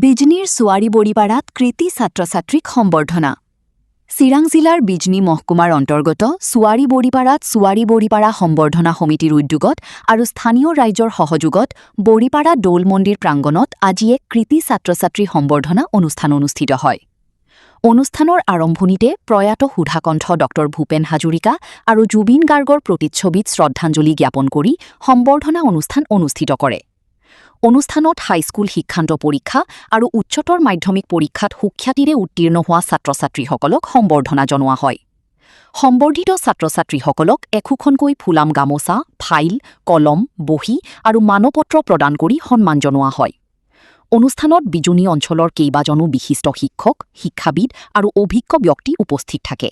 বিজনীৰ চুৱাৰী বৰিপাৰাত কৃতি ছাত্ৰ-ছাত্ৰীক সম্বৰ্ধনা। চিৰাং জিলাৰ বিজনী মহকুমাৰ অন্তৰ্গত চুৱাৰী বৰিপাৰা সম্বৰ্ধনা সমিতিৰ উদ্যোগত আৰু স্থানীয় ৰাইজৰ সহযোগত বৰিপাৰা দৌল মন্দিৰ প্ৰাংগণত আজি এক কৃতি ছাত্ৰ-ছাত্ৰী সম্বৰ্ধনা অনুষ্ঠান অনুষ্ঠিত হয়। অনুষ্ঠানৰ আৰম্ভণিতে প্ৰয়াত সুধাকণ্ঠ ড ভূপেন হাজৰিকা আৰু জুবিন গাৰ্গৰ প্ৰতিচ্ছবিত শ্ৰদ্ধাঞ্জলি জ্ঞাপন কৰি সম্বৰ্ধনা অনুষ্ঠান অনুষ্ঠিত কৰে। অনুষ্ঠানত হাইস্কুল শিক্ষান্ত পৰীক্ষা আৰু উচ্চতৰ মাধ্যমিক পৰীক্ষাত সুখ্যাতিৰে উত্তীৰ্ণ হোৱা ছাত্ৰ-ছাত্ৰীসকলক সম্বৰ্ধনা জনোৱা হয়। সম্বৰ্ধিত ছাত্ৰ-ছাত্ৰীসকলক একোখনকৈ ফুলাম গামোচা, ফাইল, কলম, বহী আৰু মানপত্ৰ প্ৰদান কৰি সন্মান জনোৱা হয়। অনুষ্ঠানত বিজনী অঞ্চলৰ কেইবাজনো বিশিষ্ট শিক্ষক, শিক্ষাবিদ আৰু অভিজ্ঞ ব্যক্তি উপস্থিত থাকে।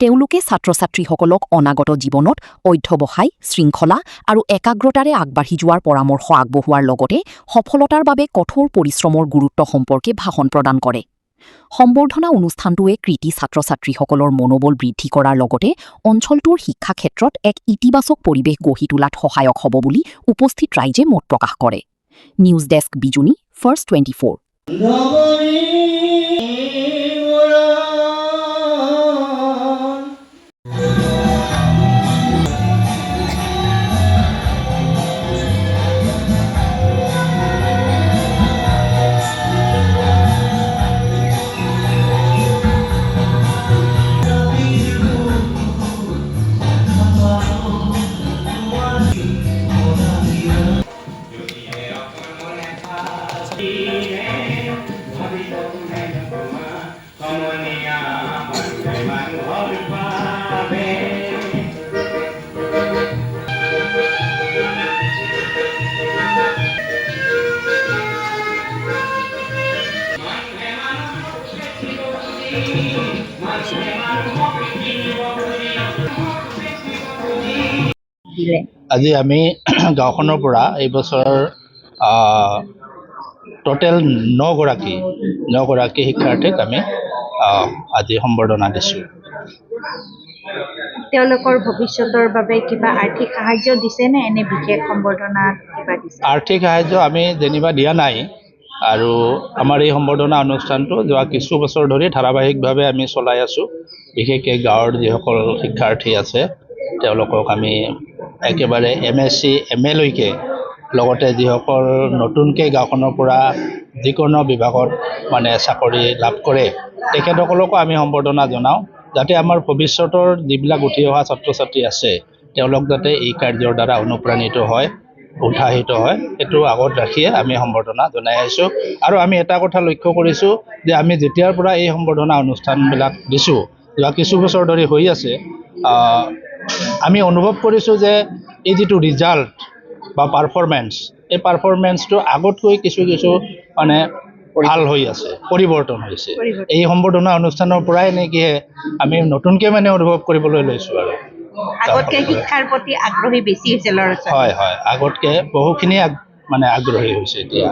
তেওঁলোকে ছাত্ৰ-ছাত্ৰীসকলক অনাগত জীৱনত অধ্যৱসায়, শৃংখলা আৰু একাগ্ৰতাৰে আগবাঢ়ি যোৱাৰ পৰামৰ্শ আগবঢ়োৱাৰ লগতে সফলতাৰ বাবে কঠোৰ পৰিশ্ৰমৰ গুৰুত্ব সম্পৰ্কে ভাষণ প্ৰদান কৰে। সম্বৰ্ধনা অনুষ্ঠানটোৱে কৃতি ছাত্ৰ-ছাত্ৰীসকলৰ মনোবল বৃদ্ধি কৰাৰ লগতে অঞ্চলটোৰ শিক্ষা ক্ষেত্ৰত এক ইতিবাচক পৰিৱেশ গঢ়ি তোলাত সহায়ক হ'ব বুলি উপস্থিত ৰাইজে মত প্ৰকাশ কৰে। News desk Bijni first 24। আজি আমি গাঁওখনৰ পৰা এই বছৰ টোটেল 9গৰাকী শিক্ষাৰ্থীক আমি আজি সম্বৰ্ধনা দিছোঁ। তেওঁলোকৰ ভৱিষ্যতৰ বাবে কিবা আৰ্থিক সাহায্য দিছে নে এনে বিশেষ সম্বৰ্ধনাত কিবা দিছে? আৰ্থিক সাহায্য আমি যেনিবা দিয়া নাই, আৰু আমাৰ এই সম্বৰ্ধনা অনুষ্ঠানটো যোৱা কিছু বছৰ ধৰি ধাৰাবাহিকভাৱে আমি চলাই আছোঁ। বিশেষকৈ গাঁৱৰ যিসকল শিক্ষাৰ্থী আছে তেওঁলোকক আমি একেবাৰে MSc MA লৈকে, লগতে যিসকল নতুনকৈ গাঁওখনৰ পৰা যিকোনো বিভাগত চাকৰি লাভ কৰে তেখেতসকলকো আমি সম্বৰ্ধনা জনাওঁ, যাতে আমাৰ ভৱিষ্যতৰ যিবিলাক উঠি অহা ছাত্ৰ ছাত্ৰী আছে তেওঁলোক যাতে এই কাৰ্যৰ দ্বাৰা অনুপ্ৰাণিত হয়, উৎসাহিত হয়, সেইটো আগত ৰাখিয়ে আমি সম্বৰ্ধনা জনাই আহিছোঁ। আৰু আমি এটা কথা লক্ষ্য কৰিছোঁ যে আমি যেতিয়াৰ পৰা এই সম্বৰ্ধনা অনুষ্ঠানবিলাক দিছোঁ, যোৱা কিছু বছৰ ধৰি হৈ আছে, আমি অনুভৱ কৰিছোঁ যে এই যিটো ৰিজাল্ট বা পাৰফৰ্মেঞ্চ, এই পাৰফৰ্মেঞ্চটো আগতকৈ কিছু ভাল হৈ আছে, পৰিৱৰ্তন হৈছে। এই সম্বৰ্ধনা অনুষ্ঠানৰ পৰাই নেকি আমি নতুনকৈ অনুভৱ কৰিবলৈ লৈছোঁ। আৰু আগতকৈ শিক্ষাৰ প্ৰতি আগ্ৰহী বেছি হৈছে ল'ৰা ছোৱালী? হয়, আগতকৈ বহুখিনি আগ্ৰহী হৈছে এতিয়া।